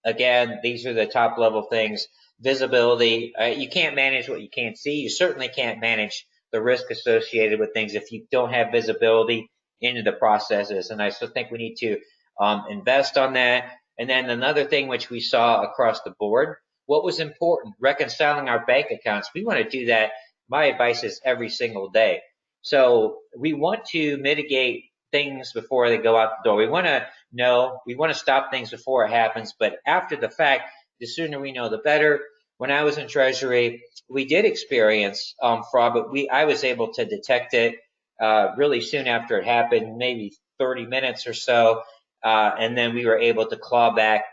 Again, these are the top level things. Visibility. You can't manage what you can't see. You certainly can't manage the risk associated with things if you don't have visibility into the processes. And I still think we need to invest on that. And then another thing which we saw across the board, what was important? Reconciling our bank accounts. We want to do that. My advice is every single day. So we want to mitigate things before they go out the door. We want to stop things before it happens, but after the fact, the sooner we know, the better. When I was in Treasury, we did experience fraud, but I was able to detect it really soon after it happened, maybe 30 minutes or so, and then we were able to claw back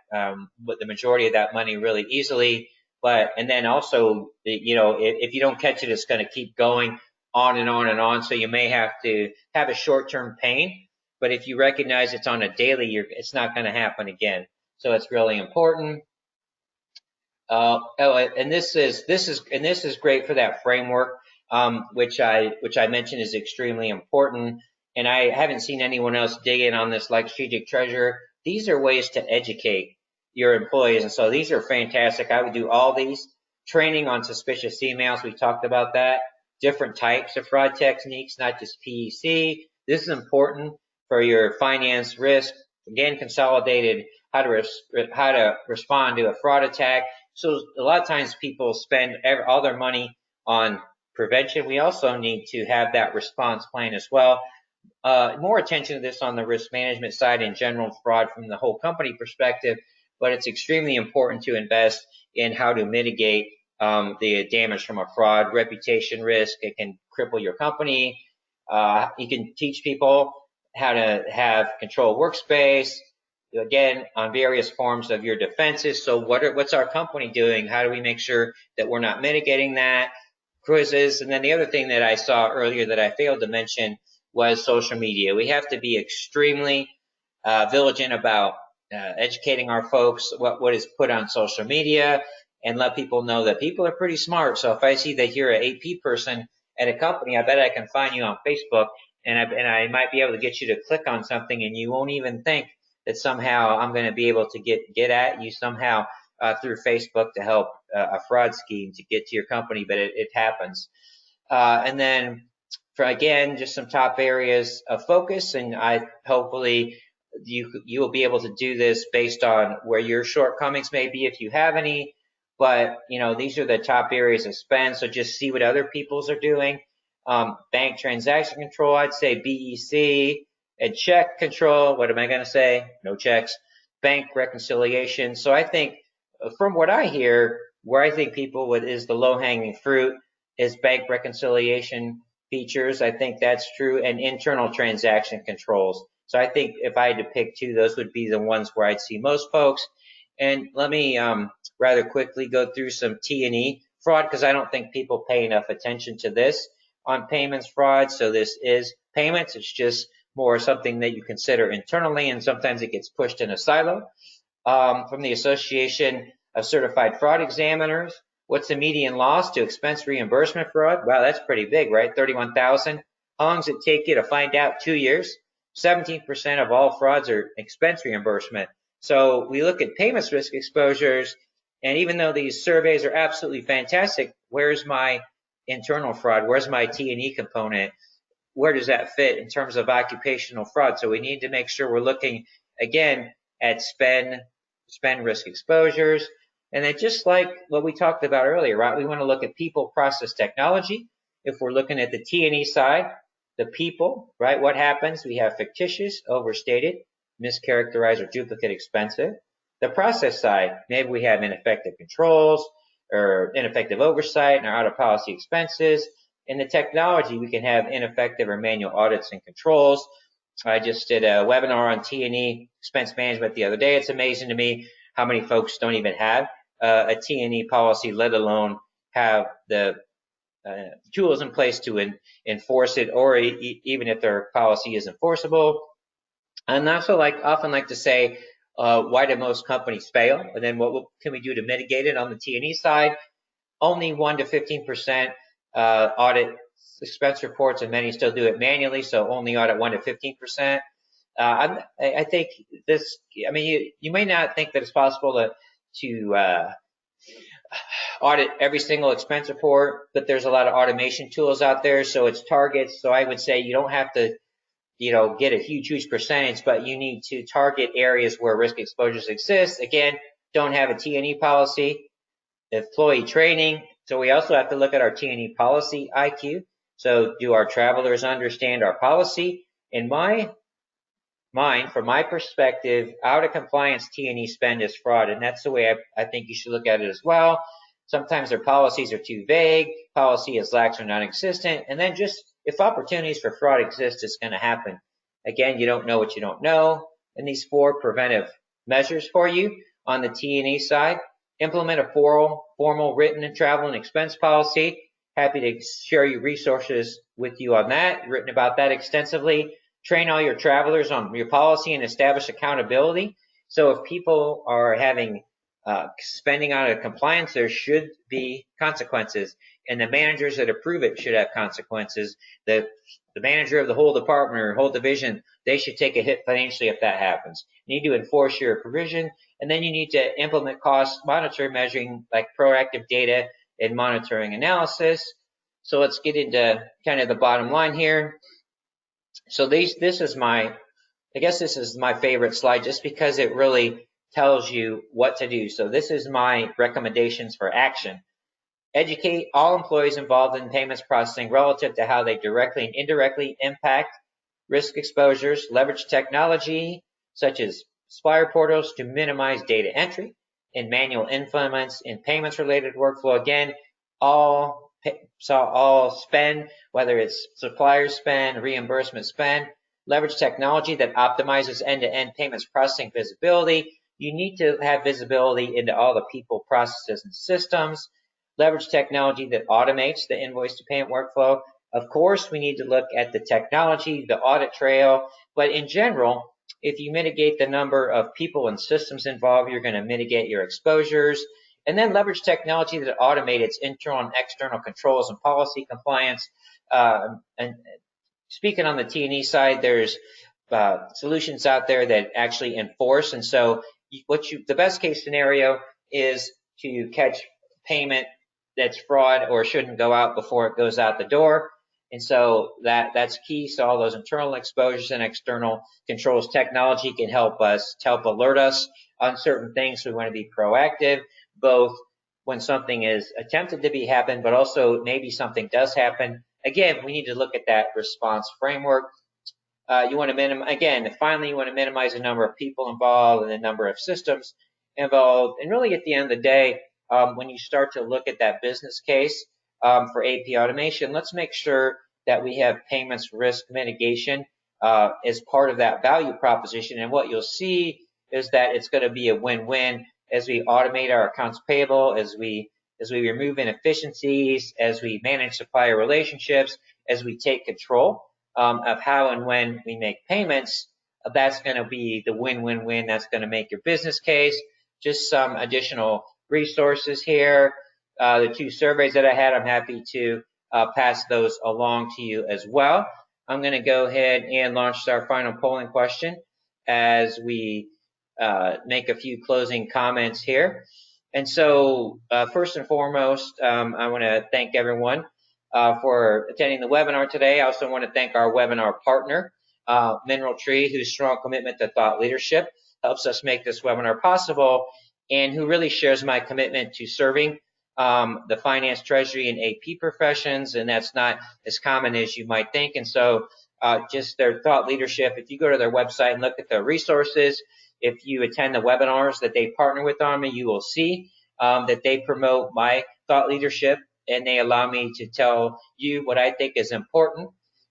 with the majority of that money really easily. And then also, if you don't catch it, it's going to keep going on and on and on. So you may have to have a short-term pain, but if you recognize it's on a daily, it's not going to happen again. So it's really important. And this is great for that framework, which I mentioned is extremely important. And I haven't seen anyone else dig in on this like strategic treasure. These are ways to educate your employees, and so these are fantastic. I would do all these. Training on suspicious emails, we talked about that. Different types of fraud techniques, not just PEC. This is important for your finance risk. Again, consolidated how to respond to a fraud attack. So a lot of times people spend all their money on prevention. We also need to have that response plan as well. More attention to this on the risk management side in general, fraud from the whole company perspective, but it's extremely important to invest in how to mitigate the damage from a fraud. Reputation risk, it can cripple your company. You can teach people how to have controlled workspace, again, on various forms of your defenses. So what's our company doing? How do we make sure that we're not mitigating that? Quizzes. And then the other thing that I saw earlier that I failed to mention was social media. We have to be extremely vigilant about educating our folks what is put on social media, and let people know that people are pretty smart. So if I see that you're an AP person at a company, I bet I can find you on Facebook, and I might be able to get you to click on something, and you won't even think that somehow I'm going to be able to get at you somehow through Facebook to help a fraud scheme to get to your company, but it happens. And then again, just some top areas of focus, and hopefully you will be able to do this based on where your shortcomings may be if you have any. But these are the top areas of spend, so just see what other people's are doing. Bank transaction control, I'd say BEC, and check control. What am I going to say? No checks. Bank reconciliation. So I think from what I hear, where I think people is the low-hanging fruit is bank reconciliation features. I think that's true, and internal transaction controls. So I think if I had to pick two, those would be the ones where I'd see most folks. And let me rather quickly go through some T&E fraud, because I don't think people pay enough attention to this on payments fraud. So this is payments. It's just more something that you consider internally, and sometimes it gets pushed in a silo. From the Association of Certified Fraud Examiners, what's the median loss to expense reimbursement fraud? Wow, that's pretty big, right? 31,000. How long does it take you to find out? 2 years. 17% of all frauds are expense reimbursement. So we look at payments risk exposures, and even though these surveys are absolutely fantastic, where's my internal fraud? Where's my T&E component? Where does that fit in terms of occupational fraud? So we need to make sure we're looking, again, at spend risk exposures. And then just like what we talked about earlier, right, we want to look at people, process, technology. If we're looking at the T&E side, the people, right, what happens? We have fictitious, overstated, mischaracterized, or duplicate expensive. The process side, maybe we have ineffective controls or ineffective oversight and our out-of-policy expenses. In the technology, we can have ineffective or manual audits and controls. I just did a webinar on T&E expense management the other day. It's amazing to me how many folks don't even have a T&E policy, let alone have the tools in place to enforce it, or even if their policy is enforceable. And also often like to say, why do most companies fail? And then what can we do to mitigate it on the T&E side? Only 1 to 15% audit expense reports, and many still do it manually, so only audit 1 to 15%. I think this, I mean, you may not think that it's possible to audit every single expense report, but there's a lot of automation tools out there, so it's targets. So I would say you don't have to, get a huge percentage, but you need to target areas where risk exposures exist. Again, don't have a T&E policy. Employee training. So we also have to look at our T&E policy IQ. So do our travelers understand our policy? In my mind, from my perspective, out of compliance T&E spend is fraud, and that's the way I think you should look at it as well. Sometimes their policies are too vague, policy is lax or non-existent, and then just if opportunities for fraud exist, it's going to happen. Again, you don't know what you don't know. And these 4 preventive measures for you on the T&E side. Implement a formal written and travel and expense policy. Happy to share your resources with you on that. Written about that extensively. Train all your travelers on your policy and establish accountability. So if people are having spending out of compliance, there should be consequences, and the managers that approve it should have consequences. The manager of the whole department or whole division, they should take a hit financially if that happens. You need to enforce your provision, and then you need to implement cost monitoring, measuring like proactive data and monitoring analysis. So let's get into kind of the bottom line here. So this is my favorite slide, just because it really tells you what to do. So this is my recommendations for action. Educate all employees involved in payments processing relative to how they directly and indirectly impact risk exposures. Leverage technology such as supplier portals to minimize data entry and manual influence in payments related workflow. Again, all spend, whether it's supplier spend, reimbursement spend. Leverage technology that optimizes end-to-end payments processing visibility. You need to have visibility into all the people, processes, and systems. Leverage technology that automates the invoice to payment workflow. Of course, we need to look at the technology, the audit trail, but in general, if you mitigate the number of people and systems involved, you're going to mitigate your exposures. And then leverage technology that automates internal and external controls and policy compliance. And speaking on the T&E side, there's solutions out there that actually enforce. And so the best case scenario is to catch payment that's fraud or shouldn't go out before it goes out the door. And so that's key. So all those internal exposures and external controls technology can help alert us on certain things. So we want to be proactive, both when something is attempted to happen, but also maybe something does happen. Again, we need to look at that response framework. You want to minimize the number of people involved and the number of systems involved. And really at the end of the day, when you start to look at that business case for AP automation, let's make sure that we have payments risk mitigation as part of that value proposition. And what you'll see is that it's going to be a win-win as we automate our accounts payable, as we remove inefficiencies, as we manage supplier relationships, as we take control of how and when we make payments. That's going to be the win-win-win. That's going to make your business case. Just some additional resources here. The 2 surveys that I had, I'm happy to pass those along to you as well. I'm going to go ahead and launch our final polling question as we make a few closing comments here. And so first and foremost, I want to thank everyone for attending the webinar today. I also want to thank our webinar partner, Mineral Tree, whose strong commitment to thought leadership helps us make this webinar possible. and who really shares my commitment to serving the finance, treasury, and AP professions, and that's not as common as you might think. And so just their thought leadership, if you go to their website and look at the resources, if you attend the webinars that they partner with on me, you will see that they promote my thought leadership, and they allow me to tell you what I think is important.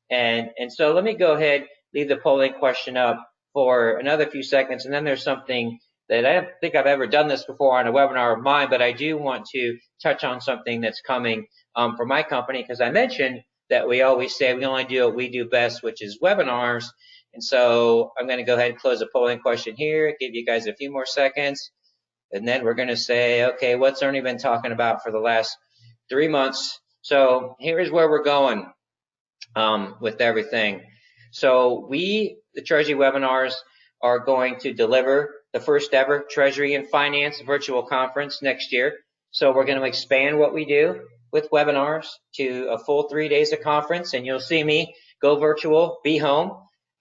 And so let me go ahead, leave the polling question up for another few seconds, and then there's something that I don't think I've ever done this before on a webinar of mine, but I do want to touch on something that's coming for my company, because I mentioned that we always say we only do what we do best, which is webinars. And so I'm going to go ahead and close the polling question here, give you guys a few more seconds, and then we're going to say, okay, what's Ernie been talking about for the last 3 months? So here's where we're going with everything. So the Treasury Webinars, are going to deliver the first ever Treasury and Finance virtual conference next year. So we're going to expand what we do with webinars to a full 3 days of conference, and you'll see me go virtual, be home.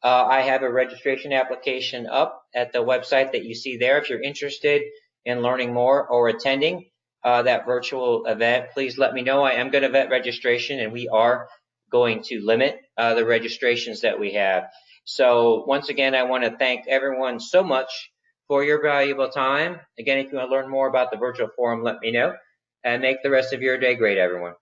I have a registration application up at the website that you see there. If you're interested in learning more or attending that virtual event, please let me know. I am going to vet registration, and we are going to limit the registrations that we have. So once again, I want to thank everyone so much for your valuable time. Again, if you want to learn more about the virtual forum, let me know, and make the rest of your day great, everyone.